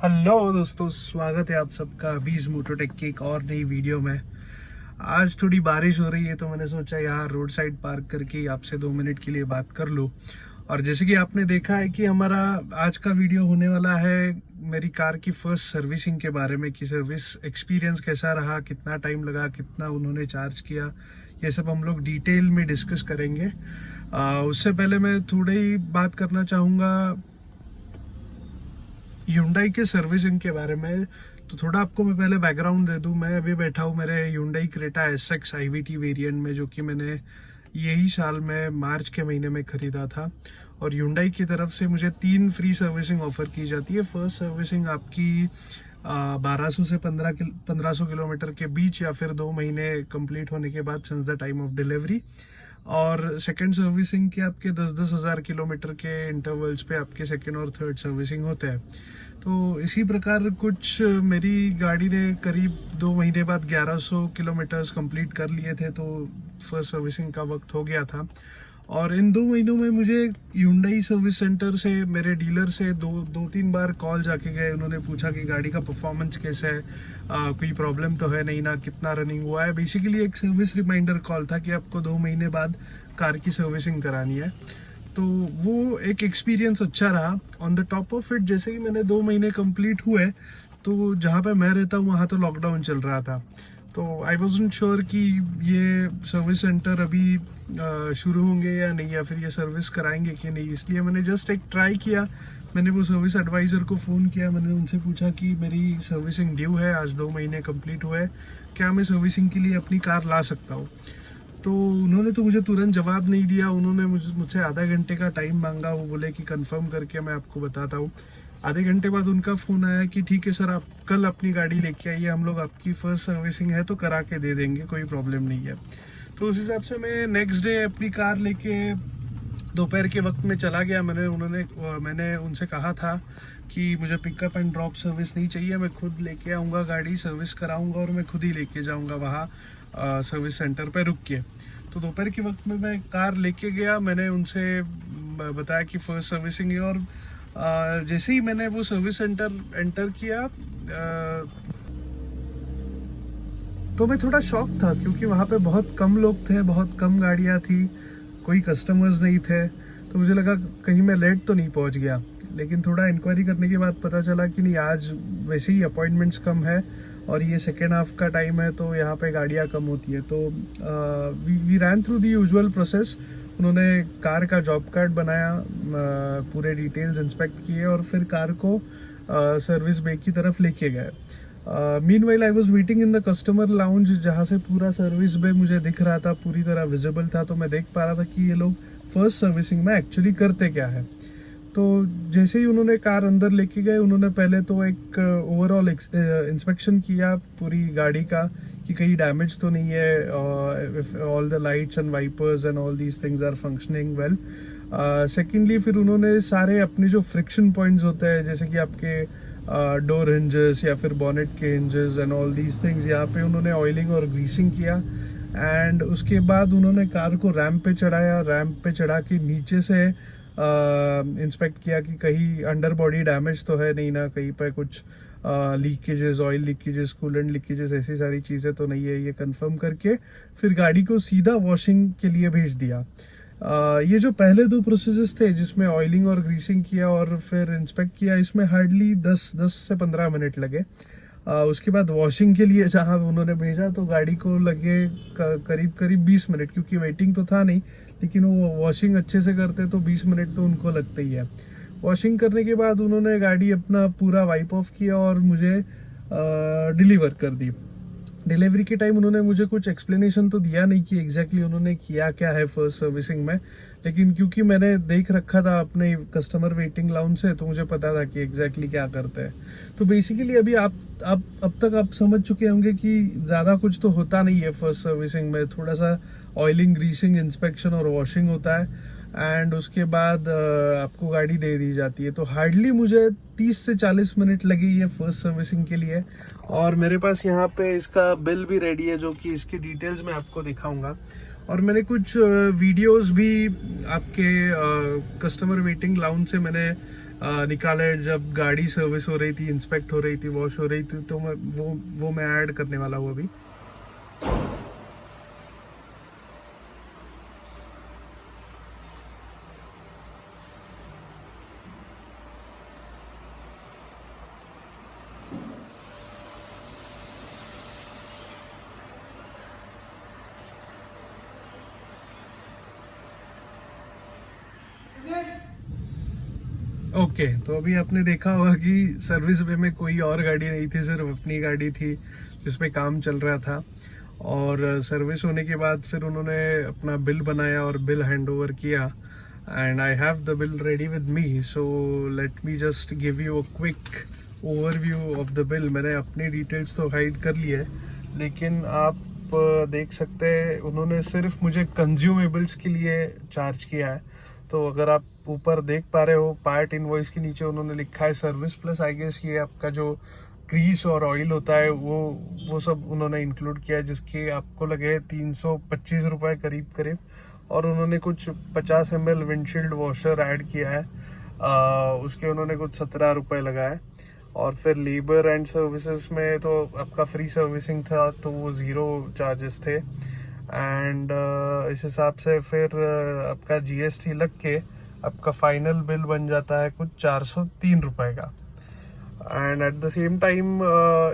Hello दोस्तों, स्वागत है आप सबका अबीज मोटोटेक की एक और नई वीडियो में। आज थोड़ी बारिश हो रही है तो मैंने सोचा यार रोड साइड पार्क करके आपसे 2 मिनट के लिए बात कर लूँ। और जैसे कि आपने देखा है कि हमारा आज का वीडियो होने वाला है मेरी कार की फर्स्ट सर्विसिंग के बारे में कि सर्विस एक्सपीरियंस कैसा रहा, कितना टाइम लगा, कितना उन्होंने चार्ज किया, ये सब हम लोग डिटेल में डिस्कस करेंगे। उससे पहले मैं थोड़ी बात करना चाहूँगा Hyundai के सर्विसिंग के बारे में। तो थोड़ा आपको मैं पहले बैकग्राउंड दे दूं। मैं अभी बैठा हूं मेरे Hyundai Creta SX IVT variant में, जो कि मैंने यही साल में मार्च के महीने में खरीदा था। और Hyundai की तरफ से मुझे 3 फ्री सर्विसिंग ऑफर की जाती है। फर्स्ट सर्विसिंग आपकी 1200 से 1500 किलोमीटर के बीच या फिर 2 महीने कंप्लीट होने के बाद since the time of delivery. और सेकंड सर्विसिंग के आपके 10-10 हज़ार किलोमीटर के इंटरवल्स पे आपके सेकंड और थर्ड सर्विसिंग होते हैं। तो इसी प्रकार कुछ मेरी गाड़ी ने करीब 2 महीने बाद 1100 किलोमीटर्स कंप्लीट कर लिए थे, तो फर्स्ट सर्विसिंग का वक्त हो गया था। और इन 2 महीनों में मुझे Hyundai सर्विस सेंटर से, मेरे डीलर से दो तीन बार कॉल जाके गए। उन्होंने पूछा कि गाड़ी का परफॉर्मेंस कैसा है, कोई प्रॉब्लम तो है नहीं ना, कितना रनिंग हुआ है। बेसिकली एक सर्विस रिमाइंडर कॉल था कि आपको 2 महीने बाद कार की सर्विसिंग करानी है। तो वो एक एक्सपीरियंस अच्छा रहा। On the top of it, जैसे ही मैंने 2 महीने कंप्लीट हुए तो जहाँ पे मैं रहता हूँ वहाँ तो लॉकडाउन चल रहा था। तो आई वॉजंट श्योर कि ये सर्विस सेंटर अभी शुरू होंगे या नहीं, या फिर ये सर्विस कराएंगे कि नहीं, इसलिए मैंने जस्ट एक ट्राई किया। मैंने वो सर्विस एडवाइज़र को फ़ोन किया, मैंने उनसे पूछा कि मेरी सर्विसिंग ड्यू है, आज 2 महीने कंप्लीट हुए, क्या मैं सर्विसिंग के लिए अपनी कार ला सकता हूँ। तो उन्होंने तो मुझे तुरंत जवाब नहीं दिया। उन्होंने मुझसे आधा घंटे का टाइम मांगा। वो बोले कि कंफर्म करके मैं आपको बताता हूँ। आधे घंटे बाद उनका फ़ोन आया कि ठीक है सर, आप कल अपनी गाड़ी लेके आइए, हम लोग आपकी फर्स्ट सर्विसिंग है तो करा के दे देंगे, कोई प्रॉब्लम नहीं है। तो उस हिसाब से मैं नेक्स्ट डे अपनी कार लेके दोपहर के वक्त में चला गया। मैंने उनसे कहा था कि मुझे पिकअप एंड ड्रॉप सर्विस नहीं चाहिए, मैं खुद लेके आऊँगा गाड़ी, सर्विस कराऊँगा और मैं खुद ही लेके जाऊँगा वहाँ सर्विस सेंटर पे रुक के। तो दोपहर के वक्त में मैं कार लेके गया। मैंने उनसे बताया कि फर्स्ट सर्विसिंग है। और जैसे ही मैंने वो सर्विस सेंटर एंटर किया तो मैं थोड़ा शॉक था, क्योंकि वहाँ पे बहुत कम लोग थे, बहुत कम गाड़ियाँ थी, कोई कस्टमर्स नहीं थे। तो मुझे लगा कहीं मैं लेट तो नहीं पहुँच गया। लेकिन थोड़ा इंक्वायरी करने के बाद पता चला कि नहीं, आज वैसे ही अपॉइंटमेंट्स कम है और ये सेकेंड हाफ का टाइम है, तो यहाँ पे गाड़ियाँ कम होती है। तो we ran through the usual process. उन्होंने कार का जॉब कार्ड बनाया, पूरे डिटेल्स इंस्पेक्ट किए और फिर कार को सर्विस बे की तरफ लेके गए। Meanwhile I was waiting in the customer lounge, जहाँ से पूरा सर्विस बे मुझे दिख रहा था, पूरी तरह विजिबल था। तो मैं देख पा रहा था कि ये लोग फर्स्ट सर्विसिंग में एक्चुअली करते क्या है। तो जैसे ही उन्होंने कार अंदर लेके गए, उन्होंने पहले तो एक ओवरऑल इंस्पेक्शन किया पूरी गाड़ी का कि कहीं डैमेज तो नहीं है, all the lights and wipers and all these things are functioning well. Secondly फिर उन्होंने सारे अपने जो फ्रिक्शन पॉइंट्स होते हैं, जैसे कि आपके डोर हिंजेस या फिर बॉनेट के hinges and all these things, यहाँ पे उन्होंने ऑयलिंग और ग्रीसिंग किया। एंड उसके बाद उन्होंने कार को रैंप पे चढ़ाया। रैंप पे चढ़ा के नीचे से इंस्पेक्ट किया कि कहीं अंडर बॉडी डैमेज तो है नहीं ना, कहीं पे कुछ leakages, oil leakages, coolant leakages, ऐसी सारी चीज़ें तो नहीं है, ये कंफर्म करके फिर गाड़ी को सीधा वॉशिंग के लिए भेज दिया। ये जो पहले 2 प्रोसेसेस थे, जिसमें ऑयलिंग और ग्रीसिंग किया और फिर इंस्पेक्ट किया, इसमें हार्डली 10 से 15 मिनट लगे। उसके बाद वॉशिंग के लिए जहाँ उन्होंने भेजा तो गाड़ी को लगे करीब 20 मिनट, क्योंकि वेटिंग तो था नहीं, लेकिन वो वॉशिंग अच्छे से करते तो 20 मिनट तो उनको लगते ही है। वॉशिंग करने के बाद उन्होंने गाड़ी अपना पूरा वाइप ऑफ किया और मुझे डिलीवर कर दी। डिलीवरी के टाइम उन्होंने मुझे कुछ एक्सप्लेनेशन तो दिया नहीं कि एग्जैक्टली उन्होंने किया क्या है फर्स्ट सर्विसिंग में, लेकिन क्योंकि मैंने देख रखा था अपने कस्टमर वेटिंग लाउंज से, तो मुझे पता था कि एग्जैक्टली क्या करते हैं। तो बेसिकली अभी अब तक आप समझ चुके होंगे कि ज़्यादा कुछ तो होता नहीं है फर्स्ट सर्विसिंग में। थोड़ा सा ऑयलिंग, ग्रीसिंग, इंस्पेक्शन और वॉशिंग होता है, एंड उसके बाद आपको गाड़ी दे दी जाती है। तो हार्डली मुझे 30 से 40 मिनट लगे ये फर्स्ट सर्विसिंग के लिए। और मेरे पास यहाँ पे इसका बिल भी रेडी है, जो कि इसकी डिटेल्स मैं आपको दिखाऊंगा। और मैंने कुछ वीडियोस भी आपके कस्टमर वेटिंग लाउंज से मैंने निकाले, जब गाड़ी सर्विस हो रही थी, इंस्पेक्ट हो रही थी, वॉश हो रही थी, तो मैं वो मैं ऐड करने वाला हूँ अभी। ओके, तो अभी आपने देखा होगा कि सर्विस वे में कोई और गाड़ी नहीं थी, सिर्फ अपनी गाड़ी थी जिसपे काम चल रहा था। और सर्विस होने के बाद फिर उन्होंने अपना बिल बनाया और बिल हैंड ओवर किया, and I have the bill ready with me. So let me just give you a quick overview of the bill. मैंने अपनी डिटेल्स तो हाइड कर ली है, लेकिन आप देख सकते हैं उन्होंने सिर्फ मुझे कंज्यूमेबल्स के लिए चार्ज किया है। तो अगर आप ऊपर देख पा रहे हो, पार्ट इनवॉइस के नीचे उन्होंने लिखा है सर्विस प्लस। आई गेस ये आपका जो ग्रीस और ऑयल होता है वो सब उन्होंने इंक्लूड किया है, जिसके आपको लगे 325 रुपये करीब करीब। और उन्होंने कुछ 50 ml विंडशील्ड वॉशर ऐड किया है, उसके उन्होंने कुछ 17 रुपये लगाए। और फिर लेबर एंड सर्विसेज में तो आपका फ्री सर्विसिंग था, तो वो 0 चार्जेस थे। एंड इस हिसाब से फिर आपका GST लग के आपका फाइनल बिल बन जाता है कुछ 403 रुपये का। And at the same time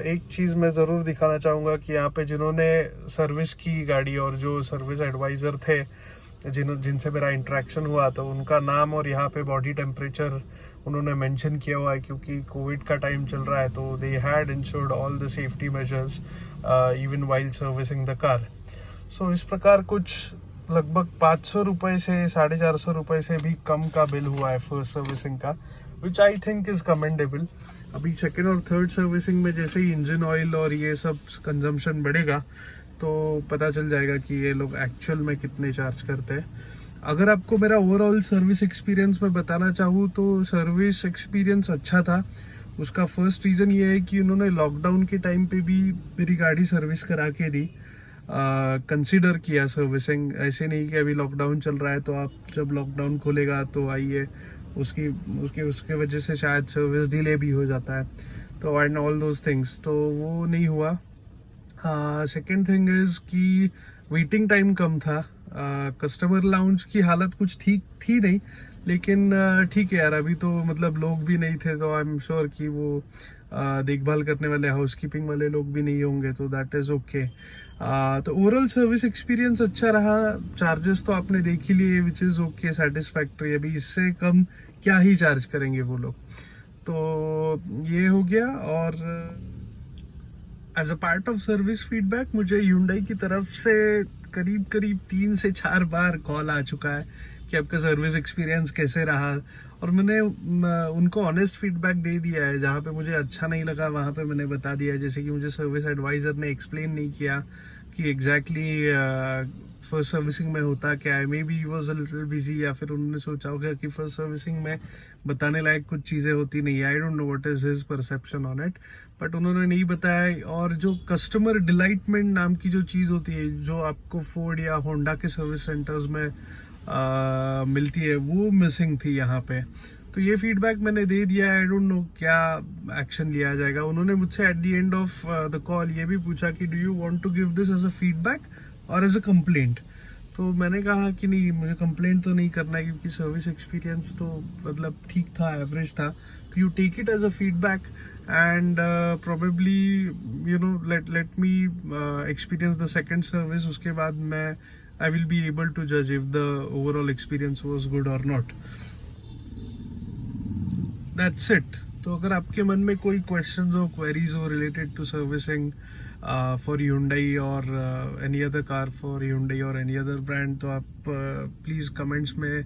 एक चीज़ मैं ज़रूर दिखाना चाहूँगा कि यहाँ पे जिन्होंने सर्विस की गाड़ी और जो सर्विस एडवाइज़र थे जिनसे मेरा इंटरेक्शन हुआ, तो उनका नाम और यहाँ पे बॉडी टेम्परेचर उन्होंने मेंशन किया हुआ है, क्योंकि कोविड का टाइम चल रहा है। तो they had ensured all the safety measures even while servicing the car. So इस प्रकार कुछ लगभग 500 रुपये से 450 रुपये से भी कम का बिल हुआ है फर्स्ट सर्विसिंग का, विच आई थिंक इज कमेंडेबल। अभी सेकेंड और थर्ड सर्विसिंग में जैसे ही इंजन ऑयल और ये सब कंजम्पशन बढ़ेगा, तो पता चल जाएगा कि ये लोग एक्चुअल में कितने चार्ज करते हैं। अगर आपको मेरा ओवरऑल सर्विस एक्सपीरियंस में बताना चाहूँ, तो सर्विस एक्सपीरियंस अच्छा था। उसका फर्स्ट रीज़न ये है कि उन्होंने लॉकडाउन के टाइम पे भी मेरी गाड़ी सर्विस करा के दी, कंसिडर किया सर्विसिंग। ऐसे नहीं कि अभी लॉकडाउन चल रहा है तो आप जब लॉकडाउन खोलेगा तो आइए, उसके वजह से शायद सर्विस डिले भी हो जाता है, तो एंड ऑल दोज थिंग्स, तो वो नहीं हुआ। सेकेंड थिंग इज कि वेटिंग टाइम कम था। कस्टमर लाउंज की हालत कुछ ठीक थी नहीं, लेकिन ठीक है यार, अभी तो मतलब लोग भी नहीं थे, तो आई एम श्योर कि वो देखभाल करने वाले हाउसकीपिंग वाले लोग भी नहीं होंगे, तो दैट इज़ ओके। तो ओवरऑल सर्विस एक्सपीरियंस अच्छा रहा। चार्जेस तो आपने देख ही लिए, विच इज़ ओके, सेटिस्फैक्ट्री। अभी इससे कम क्या ही चार्ज करेंगे वो लोग, तो ये हो गया। और as a part of service feedback मुझे Hyundai की तरफ से करीब 3 से 4 बार कॉल आ चुका है कि आपका सर्विस एक्सपीरियंस कैसे रहा, और मैंने उनको ऑनेस्ट फीडबैक दे दिया है। जहाँ पे मुझे अच्छा नहीं लगा वहाँ पे मैंने बता दिया है। जैसे कि मुझे सर्विस एडवाइज़र ने एक्सप्लेन नहीं किया कि एग्जैक्टली फर्स्ट सर्विसिंग में होता क्या है। May be was a little busy, या फिर उन्होंने सोचा होगा कि फर्स्ट सर्विसिंग में बताने लायक कुछ चीज़ें होती नहीं। आई don't know what is his perception on it, but उन्होंने नहीं बताया। और जो कस्टमर डिलाइटमेंट नाम की जो चीज़ होती है, जो आपको फोर्ड या होंडा के सर्विस सेंटर्स में मिलती है, वो मिसिंग थी यहाँ पे। तो ये फीडबैक मैंने दे दिया है। आई डोंट नो क्या एक्शन लिया जाएगा। उन्होंने मुझसे at the end of the call ये भी पूछा कि do you want to give this as a feedback और एज अ कंप्लेंट। तो मैंने कहा कि नहीं, मुझे कंप्लेंट तो नहीं करना है, क्योंकि सर्विस एक्सपीरियंस तो मतलब ठीक था, एवरेज था। तो you take it as a feedback and probably you know let me experience the second service. उसके बाद मैं I will be able to judge if the overall experience was good or not. That's it. तो अगर आपके मन में कोई questions or queries हो related to servicing for Hyundai or any other car for Hyundai or any other brand, तो आप please comments में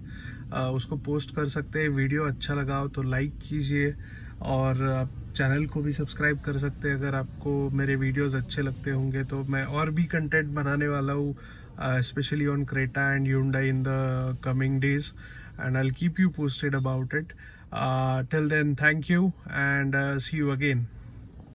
उसको post कर सकते हैं। वीडियो अच्छा लगा हो तो like कीजिए, और आप चैनल को भी सब्सक्राइब कर सकते हैं। अगर आपको मेरे वीडियोस अच्छे लगते होंगे तो मैं और भी कंटेंट बनाने वाला हूँ, especially on Creta and Hyundai in the coming days, and I'll keep you posted about it. Till then, thank you and see you again.